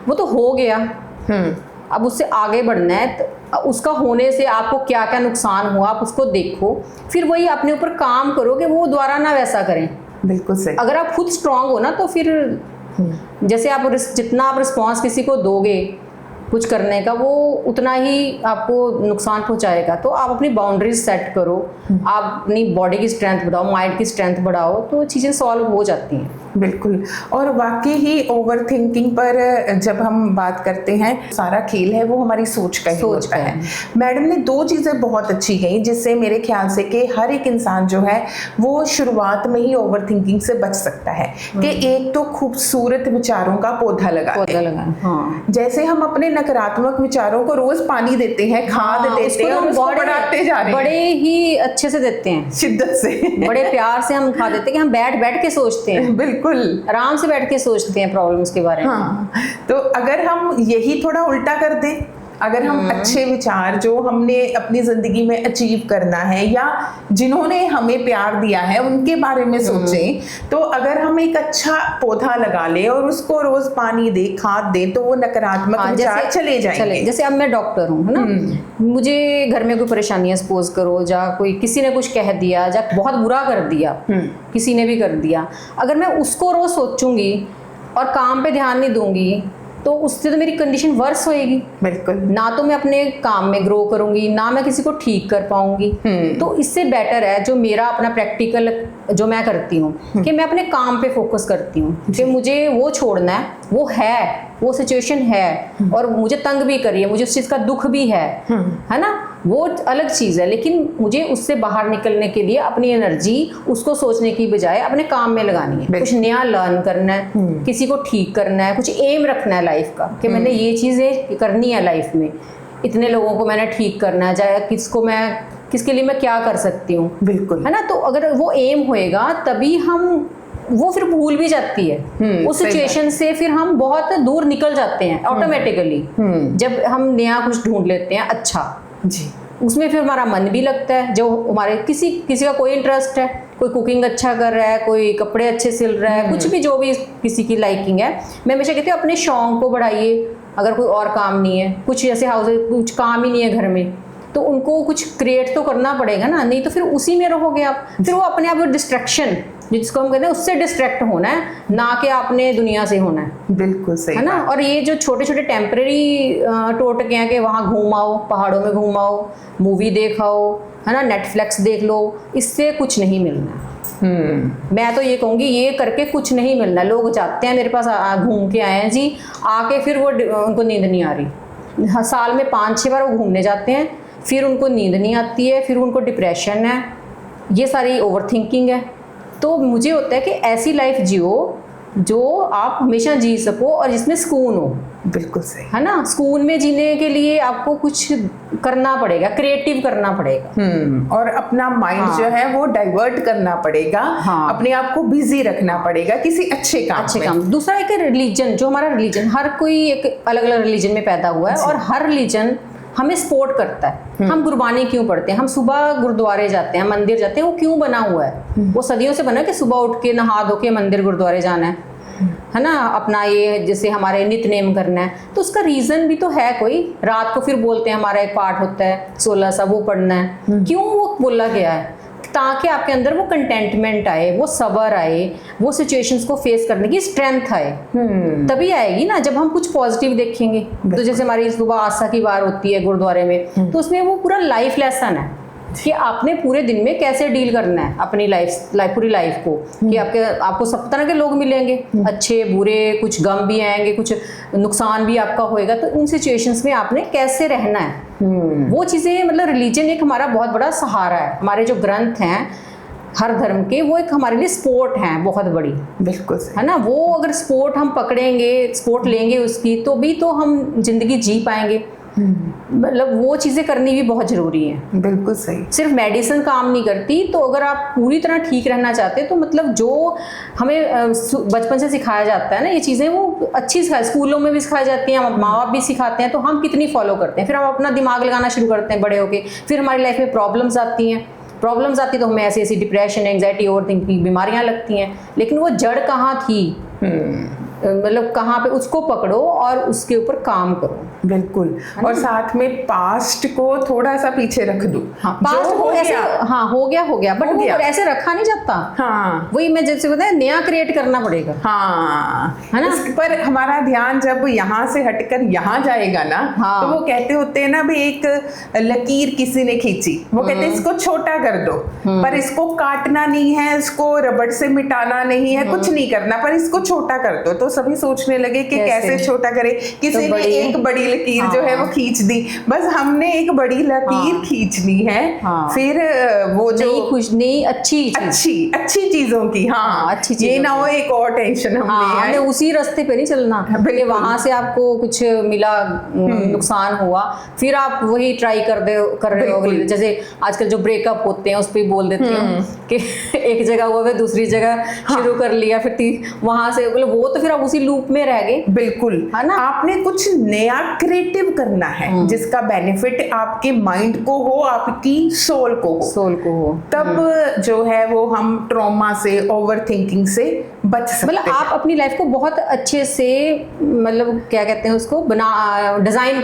वो तो हो गया, अब उससे आगे बढ़ना है। उसका होने से आपको क्या क्या नुकसान हुआ आप उसको देखो, फिर वही अपने ऊपर काम करो कि वो दोबारा ना वैसा करें। बिल्कुल सही। अगर आप खुद स्ट्रांग हो ना तो फिर जैसे आप जितना आप रिस्पॉन्स किसी को दोगे कुछ करने का, वो उतना ही आपको नुकसान पहुंचाएगा। तो आप अपनी बाउंड्रीज सेट करो, आप अपनी बॉडी की स्ट्रेंथ बढ़ाओ, माइंड की स्ट्रेंथ बढ़ाओ, तो चीज़ें सॉल्व हो जाती हैं। बिल्कुल। और वाकई ही ओवर थिंकिंग पर जब हम बात करते हैं, सारा खेल है वो हमारी सोच का ही होता है। मैडम ने 2 चीज़ें बहुत अच्छी कही, जिससे मेरे ख्याल से कि हर एक इंसान जो है वो शुरुआत में ही ओवर थिंकिंग से बच सकता है। कि एक तो खूबसूरत विचारों का पौधा लगा हाँ। जैसे हम अपने नकारात्मक विचारों को रोज पानी देते हैं, खाद देते हैं और उसको बढ़ाते जा रहे हैं, बड़े ही अच्छे से देते हैं, शिद्दत से, बड़े प्यार से हम खा देते हैं कि हम बैठ के सोचते हैं, बिल्कुल आराम से बैठ के सोचते हैं प्रॉब्लम्स के बारे में। हाँ, तो अगर हम यही थोड़ा उल्टा कर दें, अगर हम अच्छे विचार जो हमने अपनी जिंदगी में अचीव करना है या जिन्होंने हमें प्यार दिया है उनके बारे में सोचें, तो अगर हम एक अच्छा पौधा लगा ले और उसको रोज पानी दे, खाद दे, तो वो नकारात्मक विचार चले जाएंगे। जैसे अब मैं डॉक्टर हूँ, है ना, मुझे घर में कोई परेशानियां सपोज करो, या कोई किसी ने कुछ कह दिया, या बहुत बुरा कर दिया, किसी ने भी कर दिया, अगर मैं उसको रोज सोचूंगी और काम पे ध्यान नहीं दूंगी तो उससे तो मेरी कंडीशन वर्स होएगी। बिल्कुल। ना तो मैं अपने काम में ग्रो करूंगी, ना मैं किसी को ठीक कर पाऊंगी। तो इससे बेटर है जो मेरा अपना प्रैक्टिकल जो मैं करती हूँ कि मैं अपने काम पे फोकस करती हूँ कि मुझे वो छोड़ना है, वो सिचुएशन है और मुझे तंग भी करिए, मुझे उस चीज़ का दुख भी है ना, वो अलग चीज़ है। लेकिन मुझे उससे बाहर निकलने के लिए अपनी एनर्जी उसको सोचने की बजाय अपने काम में लगानी है, कुछ नया लर्न करना है, किसी को ठीक करना है, कुछ एम रखना है लाइफ का कि मैंने ये चीज़ें करनी है लाइफ में, इतने लोगों को मैंने ठीक करना है, चाहे किसके लिए मैं क्या कर सकती हूँ। बिल्कुल, है ना। तो अगर वो एम होएगा तभी हम वो फिर भूल भी जाती है उस सिचुएशन से, फिर हम बहुत दूर निकल जाते हैं ऑटोमेटिकली जब हम नया कुछ ढूंढ लेते हैं अच्छा जी, उसमें फिर हमारा मन भी लगता है। जो हमारे किसी का कोई इंटरेस्ट है, कोई कुकिंग अच्छा कर रहा है, कोई कपड़े अच्छे सिल रहा है, कुछ भी जो भी किसी की लाइकिंग है, मैं हमेशा कहती हूँ अपने शौक को बढ़ाइए। अगर कोई और काम नहीं है, कुछ ऐसे हाउस कुछ काम ही नहीं है घर में, तो उनको कुछ क्रिएट तो करना पड़ेगा ना, नहीं तो फिर उसी में रहोगे आप। फिर वो अपने आप डिस्ट्रैक्शन जिसको हम कहते हैं उससे डिस्ट्रैक्ट होना है, ना कि आपने दुनिया से होना है। बिल्कुल सही है ना। और ये जो छोटे छोटे टेम्परेरी टोटके हैं कि वहाँ घूम आओ, पहाड़ों में घूम आओ, मूवी देखाओ, है ना, नेटफ्लिक्स देख लो, इससे कुछ नहीं मिलना। मैं तो ये कहूँगी ये करके कुछ नहीं मिलना। लोग जाते हैं मेरे पास घूम के आए हैं जी, आके फिर वो उनको नींद नहीं आ रही। साल में 5-6 बार वो घूमने जाते हैं, फिर उनको नींद नहीं आती है, फिर उनको डिप्रेशन है, ये सारी ओवर थिंकिंग है। तो मुझे होता है कि ऐसी लाइफ जियो जो आप हमेशा जी सको और जिसमें सुकून हो। बिल्कुल सही, है ना। सुकून में जीने के लिए आपको कुछ करना पड़ेगा, क्रिएटिव करना पड़ेगा और अपना माइंड जो है वो डाइवर्ट करना पड़ेगा। अपने आप को बिजी रखना पड़ेगा किसी अच्छे काम। दूसरा एक रिलीजन, जो हमारा रिलीजन, हर कोई एक अलग अलग रिलीजन में पैदा हुआ है और हर रिलीजन हमें सपोर्ट करता है। हम गुरबानी क्यों पढ़ते हैं, हम सुबह गुरुद्वारे जाते हैं, मंदिर जाते हैं, वो क्यों बना हुआ है? वो सदियों से बना कि सुबह उठ के नहा धो के मंदिर गुरुद्वारे जाना है ना, अपना ये जैसे हमारे नित्य नेम करना है। तो उसका रीजन भी तो है कोई। रात को फिर बोलते हैं हमारा एक पाठ होता है 16 सा, वो पढ़ना है। क्यों वो बोला गया है? ताकि आपके अंदर वो कंटेंटमेंट आए, वो सब्र आए, वो सिचुएशंस को फेस करने की स्ट्रेंथ आए। तभी आएगी ना जब हम कुछ पॉजिटिव देखेंगे। तो जैसे हमारी सुबह आस्था की वार होती है गुरुद्वारे में, तो उसमें वो पूरा लाइफ लेसन है कि आपने पूरे दिन में कैसे डील करना है अपनी पूरी लाइफ को। कि आपको सब तरह के लोग मिलेंगे, अच्छे बुरे, कुछ गम भी आएंगे, कुछ नुकसान भी आपका होएगा। तो उन सिचुएशंस में आपने कैसे रहना है, वो चीज़ें, मतलब रिलीजन एक हमारा बहुत बड़ा सहारा है। हमारे जो ग्रंथ हैं हर धर्म के, वो एक हमारे लिए स्पोर्ट है बहुत बड़ी। बिल्कुल है ना। वो अगर स्पोर्ट हम पकड़ेंगे, स्पोर्ट लेंगे उसकी, तो भी तो हम जिंदगी जी पाएंगे। मतलब वो चीज़ें करनी भी बहुत ज़रूरी है। बिल्कुल सही। सिर्फ मेडिसिन काम नहीं करती। तो अगर आप पूरी तरह ठीक रहना चाहते हैं तो मतलब जो हमें बचपन से सिखाया जाता है ना, ये चीज़ें वो अच्छी स्कूलों में भी सिखाई जाती हैं, माँ बाप भी सिखाते हैं, तो हम कितनी फॉलो करते हैं। फिर हम अपना दिमाग लगाना शुरू करते हैं बड़े होके। फिर हमारी लाइफ में प्रॉब्लम्स आती तो हमें ऐसी डिप्रेशन, एंग्जाइटी, ओवर थिंकिंग बीमारियाँ लगती हैं। लेकिन वो जड़ कहाँ थी? मतलब कहाँ पे उसको पकड़ो और उसके ऊपर काम करो। बिल्कुल, और साथ में पास्ट को थोड़ा सा पीछे रख दो। हाँ, पास्ट जो को ऐसे हाँ हो गया बट वो ऐसे रखा नहीं जाता। हाँ, वही मैं जैसे बताया, नया क्रिएट करना पड़ेगा। हाँ, है ना? पर हमारा ध्यान जब यहाँ से हटकर यहाँ जाएगा ना, हाँ। तो वो कहते होते हैं ना भी, एक लकीर किसी ने खींची, वो कहते हैं इसको छोटा कर दो, पर इसको काटना नहीं है, इसको रबड़ से मिटाना नहीं है, कुछ नहीं करना, पर इसको छोटा कर दो। तो सभी सोचने लगे कि कैसे छोटा करे। किसी ने एक बड़ी लकीर जो है वो खींच दी, बस हमने एक बड़ी लकीर खींचनी है। फिर वो जो नहीं अच्छी चीजों की, अच्छी ये ना हो एक और टेंशन हमने उसी रास्ते पे नहीं चलना कि वहां से आपको कुछ मिला, नुकसान हुआ, फिर आप वही ट्राई कर रहे हो। जैसे आजकल जो ब्रेकअप होते हैं उस पर बोल देते हैं कि एक जगह हुआ है दूसरी जगह शुरू कर लिया, फिर वहां से वो तो फिर आप उसी लूप में रह गए। बिल्कुल, है ना? आपने कुछ नया क्रिएटिव करना है जिसका बेनिफिट आपके माइंड को हो, आपकी सोल को हो। तब जो है वो हम ट्रॉमा से, ओवर थिंकिंग से बच सकते हैं। मतलब आप अपनी लाइफ को बहुत अच्छे से, मतलब क्या कहते हैं उसको, डिजाइन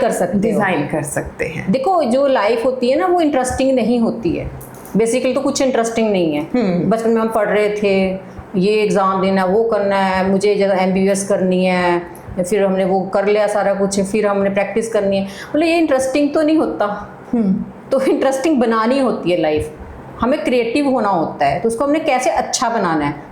कर सकते हैं। देखो जो लाइफ होती है ना वो इंटरेस्टिंग नहीं होती है, बेसिकली तो कुछ इंटरेस्टिंग नहीं है। बचपन में हम पढ़ रहे थे ये एग्जाम देना, वो करना है, मुझे MBBS करनी है, फिर हमने वो कर लिया सारा कुछ, फिर हमने प्रैक्टिस करनी है। मतलब ये इंटरेस्टिंग तो नहीं होता। तो इंटरेस्टिंग बनानी होती है लाइफ, हमें क्रिएटिव होना होता है। तो उसको हमने कैसे अच्छा बनाना है,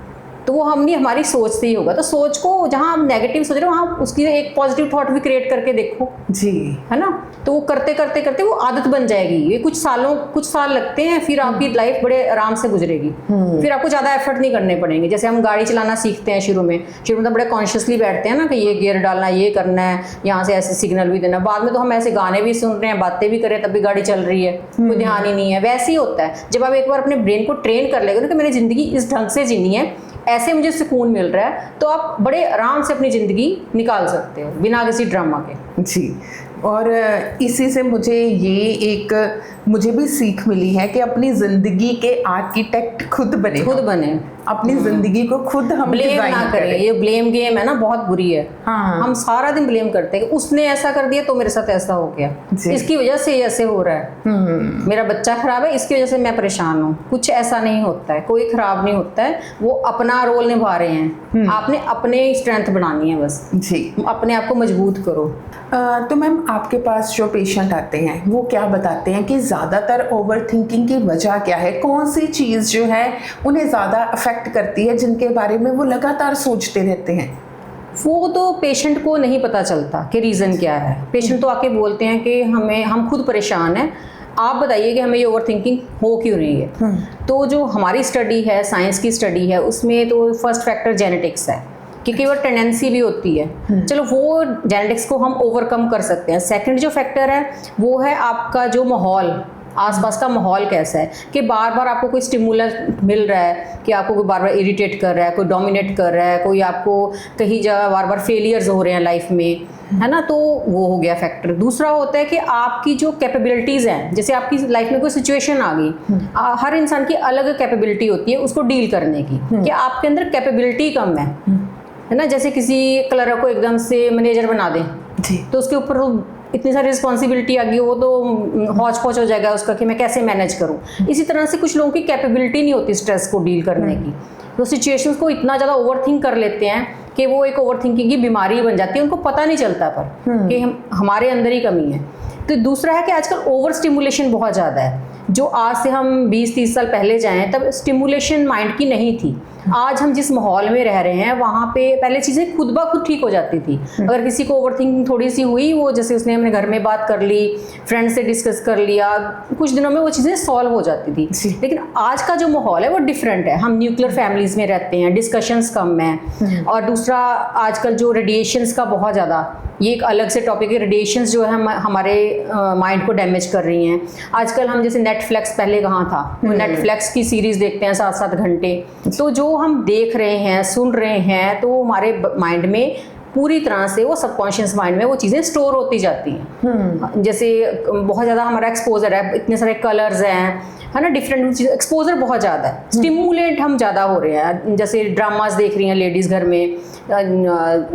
तो वो हमने हमारी सोच से ही होगा। तो सोच को जहाँ हम नेगेटिव सोच रहे हो वहाँ उसकी एक पॉजिटिव थॉट भी क्रिएट करके देखो जी, है ना। तो वो करते करते करते वो आदत बन जाएगी। ये कुछ साल लगते हैं, फिर आपकी लाइफ बड़े आराम से गुजरेगी। फिर आपको ज़्यादा एफर्ट नहीं करने पड़ेंगे। जैसे हम गाड़ी चलाना सीखते हैं शुरू में तो बड़े कॉन्शियसली बैठते हैं ना कि ये गियर डालना, ये करना है, यहाँ से ऐसे सिग्नल भी देना। बाद में तो हम ऐसे गाने भी सुन रहे हैं, बातें भी करें, तब भी गाड़ी चल रही है, कोई ध्यान ही नहीं है। वैसे ही होता है जब आप एक बार अपने ब्रेन को ट्रेन कर लेंगे ना कि मैंने ज़िंदगी इस ढंग से जीनी है, ऐसे मुझे सुकून मिल रहा है, तो आप बड़े आराम से अपनी ज़िंदगी निकाल सकते हो बिना किसी ड्रामा के। जी, और इसी से मुझे भी सीख मिली है कि अपनी ज़िंदगी के आर्किटेक्ट खुद बने। अपनी ज़िंदगी को खुद हम ब्लेम ना करें। ये ब्लेम गेम है ना, बहुत बुरी है। हाँ। हम सारा दिन ब्लेम करते हैं कि उसने ऐसा कर दिया तो मेरे साथ ऐसा हो गया, इसकी वजह से ऐसे हो रहा है, मेरा बच्चा खराब है इसकी वजह से मैं परेशान हूँ। कुछ ऐसा नहीं होता है, कोई खराब नहीं होता है, वो अपना रोल निभा रहे हैं। आपने अपने स्ट्रेंथ बनानी है बस जी, अपने आप को मजबूत करो। तो मैम आपके पास जो पेशेंट आते हैं वो क्या बताते हैं कि ज़्यादातर ओवर थिंकिंग की वजह क्या है? कौन सी चीज़ जो है उन्हें ज़्यादा अफेक्ट करती है, जिनके बारे में वो लगातार सोचते रहते हैं? वो तो पेशेंट को नहीं पता चलता कि रीज़न क्या है। पेशेंट तो आके बोलते हैं कि हम खुद परेशान हैं, आप बताइए कि हमें ये ओवर थिंकिंग हो क्यों रही है। तो जो हमारी स्टडी है, साइंस की स्टडी है, उसमें तो फर्स्ट फैक्टर जेनेटिक्स है, क्योंकि वो टेंडेंसी भी होती है। चलो वो जेनेटिक्स को हम ओवरकम कर सकते हैं। सेकंड जो फैक्टर है वो है आपका जो माहौल, आसपास का माहौल कैसा है, कि बार बार आपको कोई स्टिमुलस मिल रहा है कि आपको कोई बार बार इरिटेट कर रहा है, कोई डोमिनेट कर रहा है, कोई आपको कहीं जगह बार बार फेलियर्स हो रहे हैं लाइफ में, है ना। तो वो हो गया फैक्टर। दूसरा होता है कि आपकी जो कैपेबिलिटीज़ हैं, जैसे आपकी लाइफ में कोई सिचुएशन आ गई, हर इंसान की अलग कैपेबिलिटी होती है उसको डील करने की, कि आपके अंदर कैपेबिलिटी कम है ना। जैसे किसी क्लर्क को एकदम से मैनेजर बना दें तो उसके ऊपर इतनी सारी रिस्पॉन्सिबिलिटी आ गई, वो तो हौच पौच हो जाएगा उसका कि मैं कैसे मैनेज करूं। इसी तरह से कुछ लोगों की कैपेबिलिटी नहीं होती स्ट्रेस को डील करने की, तो सिचुएशंस को इतना ज़्यादा ओवरथिंक कर लेते हैं कि वो एक ओवरथिंकिंग की बीमारी बन जाती है, उनको पता नहीं चलता पर कि हमारे अंदर ही कमी है। तो दूसरा है कि आजकल ओवर स्टिमुलेशन बहुत ज़्यादा है। जो आज से हम 20-30 साल पहले जाएं तब स्टिमुलेशन माइंड की नहीं थी। आज हम जिस माहौल में रह रहे हैं वहाँ पे पहले चीज़ें खुद ब खुद ठीक हो जाती थी। अगर किसी को ओवरथिंकिंग थोड़ी सी हुई, वो जैसे उसने अपने घर में बात कर ली, फ्रेंड से डिस्कस कर लिया, कुछ दिनों में वो चीज़ें सॉल्व हो जाती थी। लेकिन आज का जो माहौल है वो डिफरेंट है। हम न्यूक्लियर फैमिलीज़ में रहते हैं, डिस्कशंस कम हैं, और दूसरा आजकल जो रेडिएशंस का बहुत ज़्यादा, ये एक अलग से टॉपिक है। रेडिएशंस जो है हमारे माइंड को डैमेज कर रही हैं। आजकल हम जैसे नेटफ्लिक्स पहले कहाँ था, तो नेटफ्लिक्स की सीरीज़ देखते हैं 7-7 घंटे, तो जो हम देख रहे हैं, सुन रहे हैं, तो हमारे माइंड में पूरी तरह से वो सबकॉन्शियस माइंड में वो चीज़ें स्टोर होती जाती हैं। जैसे बहुत ज़्यादा हमारा एक्सपोजर है, इतने सारे कलर्स हैं, है ना, डिफरेंट चीज़, एक्सपोजर बहुत ज़्यादा है, स्टिमुलेट हम ज़्यादा हो रहे हैं। जैसे ड्रामास देख रही हैं लेडीज़ घर में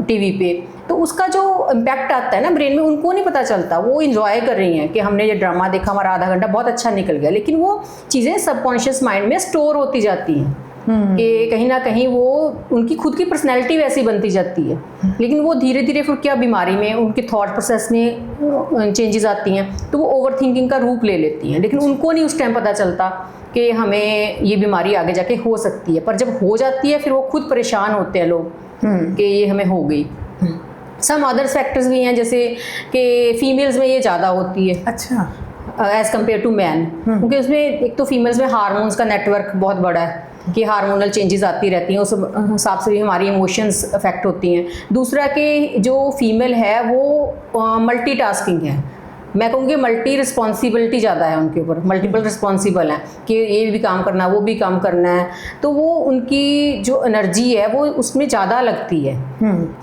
टीवी पे, तो उसका जो इम्पैक्ट आता है ना ब्रेन में, उनको नहीं पता चलता। वो इंजॉय कर रही हैं कि हमने ये ड्रामा देखा, हमारा आधा घंटा बहुत अच्छा निकल गया, लेकिन वो चीज़ें सबकॉन्शियस माइंड में स्टोर होती जाती हैं कि कहीं ना कहीं वो उनकी खुद की पर्सनैलिटी वैसी बनती जाती है। लेकिन वो धीरे धीरे फिर क्या बीमारी में उनके थॉट प्रोसेस में चेंजेस आती हैं, तो वो ओवर थिंकिंग का रूप ले लेती हैं। लेकिन उनको नहीं उस टाइम पता चलता कि हमें ये बीमारी आगे जाके हो सकती है, पर जब हो जाती है फिर वो खुद परेशान होते हैं लोग कि ये हमें हो गई। सम अदर फैक्टर्स भी हैं, जैसे कि फीमेल्स में ये ज़्यादा होती है, अच्छा, एज़ कम्पेयर टू मैन, क्योंकि उसमें एक तो फीमेल्स में हार्मोन्स का नेटवर्क बहुत बड़ा है कि हार्मोनल चेंजेस आती रहती हैं, उस हिसाब से भी हमारी इमोशंस अफेक्ट होती हैं। दूसरा कि जो फीमेल है वो मल्टीटास्किंग है, मैं कहूँगी मल्टी रिस्पॉन्सिबिलिटी ज़्यादा है उनके ऊपर, मल्टीपल रिस्पॉन्सिबल हैं कि ये भी काम करना है, वो भी काम करना है, तो वो उनकी जो एनर्जी है वो उसमें ज़्यादा लगती है।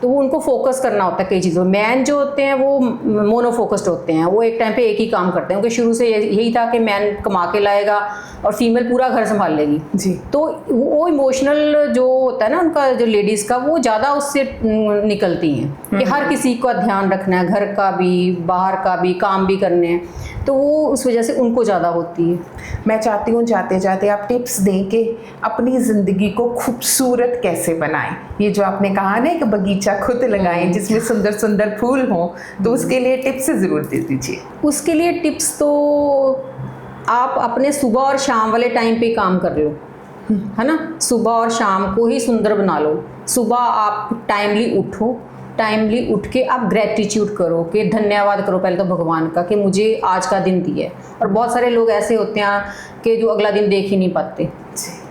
तो वो उनको फोकस करना होता है कई चीज़ों। मैन जो होते हैं वो मोनोफोकस्ड होते हैं, वो एक टाइम पे एक ही काम करते हैं, क्योंकि शुरू से यही था कि मैन कमा के लाएगा और फीमेल पूरा घर संभाल लेगी जी। तो वो इमोशनल जो होता है ना उनका, जो लेडीज़ का, वो ज़्यादा उससे निकलती हैं कि हर किसी का ध्यान रखना है, घर का भी, बाहर का भी, काम भी करने हैं, तो वो उस वजह से उनको ज़्यादा होती है। मैं चाहती हूँ जाते जाते आप टिप्स दें कि अपनी ज़िंदगी को खूबसूरत कैसे बनाएं। ये जो आपने कहा ना कि बगीचा खुद लगाएं जिसमें सुंदर सुंदर फूल हों, तो उसके लिए टिप्स ज़रूर दे दीजिए। उसके लिए टिप्स तो आप अपने सुबह और शाम वाले टाइम पे काम कर लो, है ना, सुबह और शाम को ही सुंदर बना लो। सुबह आप टाइमली उठो, टाइमली उठ के आप ग्रेटिट्यूड करो कि धन्यवाद करो पहले तो भगवान का कि मुझे आज का दिन दिया है। और बहुत सारे लोग ऐसे होते हैं कि जो अगला दिन देख ही नहीं पाते,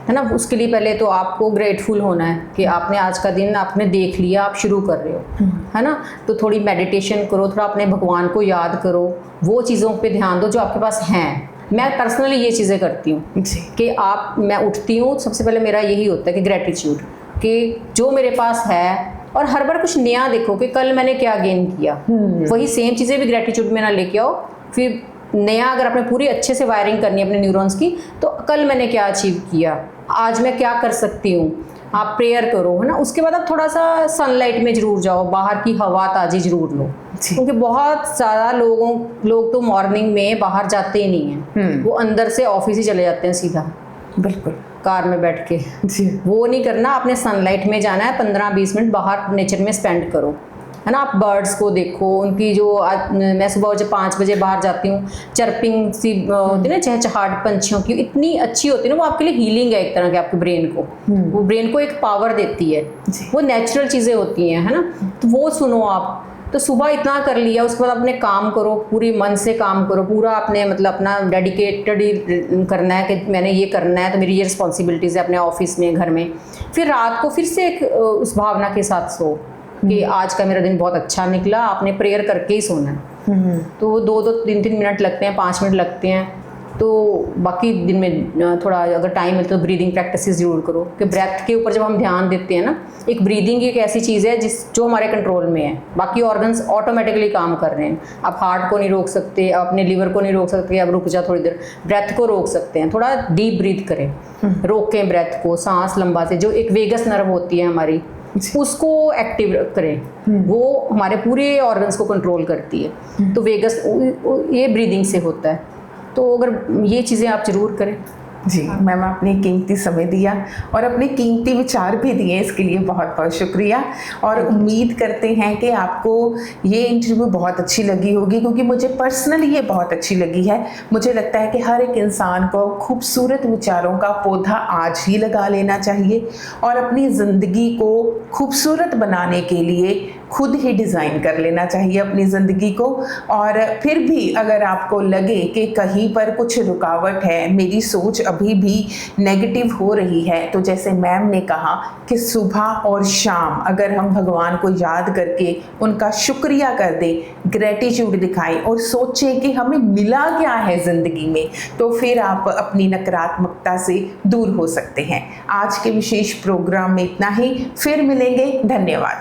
है ना। उसके लिए पहले तो आपको ग्रेटफुल होना है कि आपने आज का दिन आपने देख लिया, आप शुरू कर रहे हो, है ना। तो थोड़ी मेडिटेशन करो, थोड़ा अपने भगवान को याद करो, वो चीज़ों पे ध्यान दो जो आपके पास हैं। मैं पर्सनली ये चीज़ें करती हूँ कि मैं उठती हूँ, सबसे पहले मेरा यही होता है कि ग्रेटिट्यूड, कि जो मेरे पास है, और हर बार कुछ नया देखो कि कल मैंने क्या गेन किया, वही सेम चीज़ें भी ग्रेटिट्यूड में ना लेके आओ। फिर नया अगर आपने पूरी अच्छे से वायरिंग करनी है अपने न्यूरॉन्स की, तो कल मैंने क्या अचीव किया, आज मैं क्या कर सकती हूँ, आप प्रेयर करो, है ना। उसके बाद आप थोड़ा सा सनलाइट में ज़रूर जाओ, बाहर की हवा ताज़ी ज़रूर लो, क्योंकि बहुत ज़्यादा लोग तो मॉर्निंग में बाहर जाते ही नहीं हैं, वो अंदर से ऑफिस ही चले जाते हैं सीधा, बिल्कुल कार में बैठ के जी। वो नहीं करना, आपने सनलाइट में जाना है, 15-20 मिनट बाहर नेचर में स्पेंड करो, है ना। आप बर्ड्स को देखो, उनकी जो मैं सुबह जब 5 बजे बाहर जाती हूँ, चर्पिंग सी होती है ना, चहचहाट पंछियों की, इतनी अच्छी होती है ना, वो आपके लिए हीलिंग है एक तरह के, आपके ब्रेन को, वो ब्रेन को एक पावर देती है, वो नेचुरल चीज़ें होती हैं, है ना। तो वो सुनो आप, तो सुबह इतना कर लिया, उसके बाद अपने काम करो, पूरी मन से काम करो, पूरा अपने मतलब अपना डेडिकेटेड ही करना है कि मैंने ये करना है, तो मेरी ये रिस्पॉन्सिबिलिटीज़ है अपने ऑफिस में, घर में। फिर रात को फिर से एक उस भावना के साथ सो कि आज का मेरा दिन बहुत अच्छा निकला, आपने प्रेयर करके ही सोना है। तो वो 2-2, 3-3 मिनट लगते हैं, 5 मिनट लगते हैं, तो बाकी दिन में थोड़ा अगर टाइम मिलता तो ब्रीदिंग प्रैक्टिसेस ज़रूर करो कि ब्रेथ के ऊपर जब हम ध्यान देते हैं ना, एक ब्रीदिंग एक ऐसी चीज़ है जो हमारे कंट्रोल में है, बाकी ऑर्गन्स ऑटोमेटिकली काम कर रहे हैं। आप हार्ट को नहीं रोक सकते, आप अपने लिवर को नहीं रोक सकते, अब रुक जा थोड़ी देर, ब्रेथ को रोक सकते हैं, थोड़ा डीप ब्रीथ करें, रोकें ब्रेथ को, सांस लंबा से, जो एक वेगस नर्व होती है हमारी, उसको एक्टिव करें, वो हमारे पूरे ऑर्गन्स को कंट्रोल करती है। तो वेगस ये ब्रीदिंग से होता है, तो अगर ये चीज़ें आप ज़रूर करें। जी मैम, आपने कीमती समय दिया और अपने कीमती विचार भी दिए, इसके लिए बहुत बहुत शुक्रिया। और उम्मीद करते हैं कि आपको ये इंटरव्यू बहुत अच्छी लगी होगी, क्योंकि मुझे पर्सनली ये बहुत अच्छी लगी है। मुझे लगता है कि हर एक इंसान को खूबसूरत विचारों का पौधा आज ही लगा लेना चाहिए और अपनी ज़िंदगी को खूबसूरत बनाने के लिए खुद ही डिज़ाइन कर लेना चाहिए अपनी ज़िंदगी को। और फिर भी अगर आपको लगे कि कहीं पर कुछ रुकावट है, मेरी सोच अभी भी नेगेटिव हो रही है, तो जैसे मैम ने कहा कि सुबह और शाम अगर हम भगवान को याद करके उनका शुक्रिया कर दें, ग्रेटिट्यूड दिखाएं और सोचें कि हमें मिला क्या है ज़िंदगी में, तो फिर आप अपनी नकारात्मकता से दूर हो सकते हैं। आज के विशेष प्रोग्राम में इतना ही, फिर मिलेंगे, धन्यवाद।